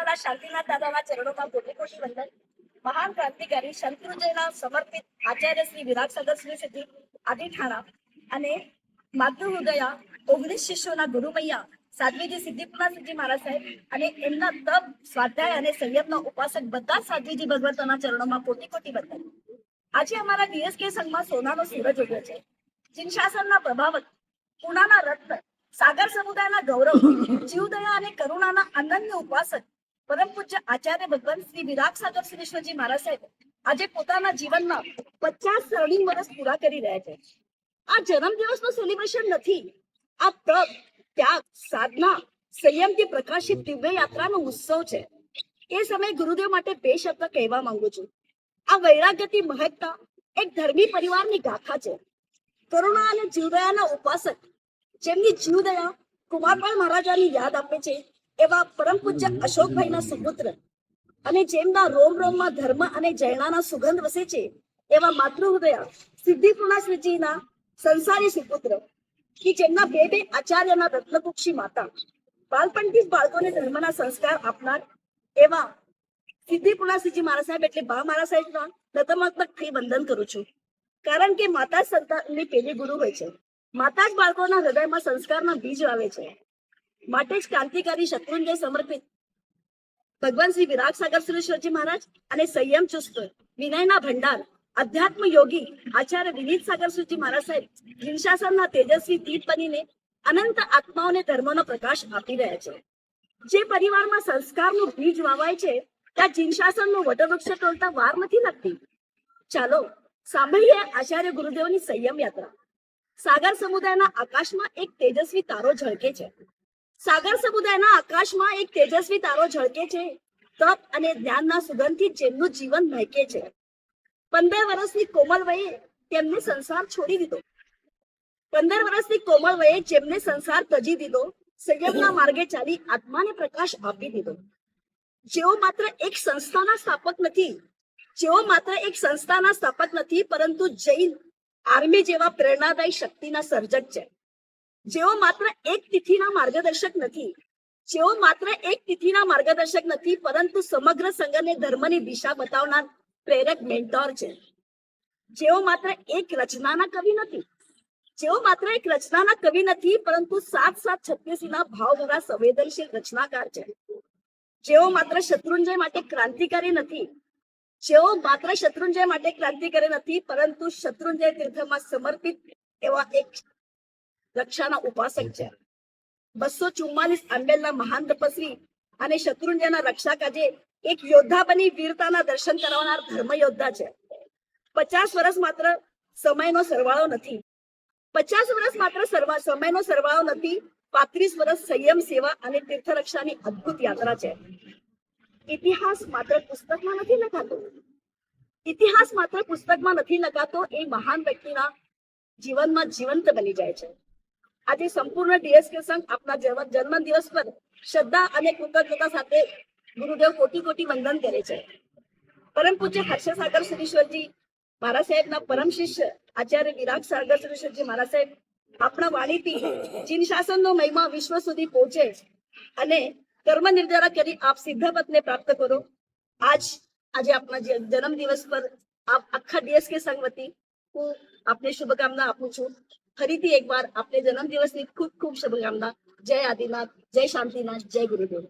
આપણા શાંતિનાથ દાદાના ચરણોમાં કોટી કોટી વંદન. મહાન ક્રાંતિકારી શંકરુજયના સમર્પિત આચાર્ય શ્રી વિરાટ સાગર શ્રી આદિ ઠાણા અને માતૃહૃદયા 19 શિષ્યોના ગુરુમૈયા સાધ્વીજી સિદ્ધિપુરાજી મહારાજ સાહેબ અને એમના તપ સ્વાધ્યાય અને સંયમના ઉપાસક બધા સાધ્વીજી ભગવંતોના ચરણોમાં કોટી કોટી વંદન. આજે અમારા ડીએસકે સંઘમાં સોનાનો સૂરજ ઉગ્યો છે. ચિનશાસનના પ્રભાવક, પૂનાના રત્ન, સાગર સમુદાયના ગૌરવ, જીવદયા અને કરુણાના અનન્ય ઉપાસક પરમ પૂજ્ય આચાર્ય ભગવાન શ્રી વિરાટ સાગર શ્રીજી મહારાજ સાહેબ આજે પોતાના જીવનમાં 50 સ્વર્ણિમ વર્ષ પૂરા કરી રહ્યા છે. આ જન્મદિવસનું સેલિબ્રેશન નથી, આ તપ, ત્યાગ, સાધના, સંયમથી પ્રકાશિત દિવ્ય યાત્રાનો ઉત્સવ છે. એ સમયે ગુરુદેવ માટે બે શબ્દ કહેવા માંગુ છું. આ વૈરાગ્યથી મહકતા એક ધર્મી પરિવારની ગાથા છે. કરુણા અને જીવદયાના ઉપાસક, જેમની જીવદયા કુમારપાળ મહારાજાની યાદ આપે છે એવા પરમ પૂજ્ય અશોકભાઈના સુપુત્ર અને જેમના રોમ રોમમાં ધર્મ અને જૈનાના સુગંધ વસે છે એવા માતૃહૃદયા સિદ્ધિપૂર્ણા શ્રીજીના સંસારી સુપુત્ર કે જેમના બે આચાર્યના રત્નકુક્ષી માતા, બાળપણથી જ બાળકોને ધર્મના સંસ્કાર આપનાર એવા સિદ્ધિપૂર્ણા શ્રીજી મહારાજ સાહેબ એટલે બા મહારાજ સાહેબના નતમસ્તકથી વંદન કરું છું. કારણ કે માતા સંતાનની પેલી ગુરુ હોય છે. માતા જ બાળકોના હૃદયમાં સંસ્કારના બીજ વાવે છે. માટે જ ક્રાંતિકારી શત્રુંજય સમર્પિત ભગવાન શ્રી વિરાટ સાગર શ્રીજી મહારાજ અને સંયમ ચુસ્ત વિનયના ભંડાર અધ્યાત્મ યોગી આચાર્ય વિનીત સાગર શ્રીજી મહારાજ સાહેબ જિનશાસનના તેજસ્વી દીપ બનીને અનંત આત્માઓને ધર્મનો પ્રકાશ આપી રહ્યા છે. જે પરિવારમાં સંસ્કારનું બીજ વાવાય છે ત્યાં જિનશાસનનું વટવૃક્ષ તોડતા વાર નથી લાગતી. ચાલો સાંભળીએ આચાર્ય ગુરુદેવની સંયમ યાત્રા. સાગર સમુદાયના આકાશમાં એક તેજસ્વી તારો ઝળકે છે. સાગર સમુદાયના આકાશમાં એક તેજસ્વી તારો ઝળકે છે. તપ અને જ્ઞાનના સુગંધથી જેમનું જીવન મહેકે છે. 15 વર્ષની કોમળ વયે તેમને સંસાર છોડી દીધો. 15 વર્ષની કોમળ વયે જેમને સંસાર ત્યજી દીધો, સંયમના માર્ગે ચાલી આત્માને પ્રકાશ આપી દીધો. જેઓ માત્ર એક સંસ્થાના સ્થાપક નથી, પરંતુ જૈન આર્મી જેવા પ્રેરણાદાયી શક્તિના સર્જક છે. જેઓ માત્ર એક તિથિના માર્ગદર્શક નથી, પરંતુ સમગ્ર સંઘને ધર્મની દિશા બતાવનાર પ્રેરક મેન્ટોર છે. જેઓ માત્ર એક રચનાના કવિ નથી, પરંતુ 7-7-36 ના ભાવભરા સંવેદનશીલ રચનાકાર છે. જેઓ માત્ર શત્રુંજય માટે ક્રાંતિકારી નથી, પરંતુ શત્રુંજય તીર્થમાં સમર્પિત એવા એક રક્ષાના ઉપાસક છે. 244 આંબેલના મહાન તપસ્વી અને શત્રુંજયના રક્ષા કાજે એક યોદ્ધા બની વીરતાના દર્શન કરાવનાર ધર્મ યોદ્ધા છે. 50 વર્ષ માત્ર સમયનો સરવાળો નથી. 35 વર્ષ સંયમ, સેવા અને તીર્થરક્ષાની અદ્ભુત યાત્રા છે. ઇતિહાસ માત્ર પુસ્તકમાં નથી લખાતો, એ મહાન વ્યક્તિના જીવનમાં જીવંત બની જાય છે. આજે સંપૂર્ણ ડીએસકે સંઘ આપના જન્મ દિવસ પર શ્રદ્ધા અને કૃતજ્ઞતા સાથે ગુરુદેવ કોટી કોટી વંદન કરે છે. પરમ પૂજ્ય હર્ષસાગર શ્રીશ્વરજી મહારાજ સાહેબના પરમ શિષ્ય આચાર્ય વિરાટ સાગર શ્રીશ્વરજી મહારાજ સાહેબ આપણા વાણીથી ચીન શાસનનો મહિમા વિશ્વ સુધી પહોંચે અને કર્મ નિર્ધારા કરી આપ સિદ્ધપદને પ્રાપ્ત કરો. આજે આપના જન્મ દિવસ પર આપ આખા ડીએસકે સંઘ વતી હું આપને શુભકામના આપું છું. ફરીથી એકવાર આપને જન્મ દિવસની ખૂબ ખૂબ શુભકામના. જય આદિનાથ, જય શાંતિનાથ, જય ગુરુદેવ.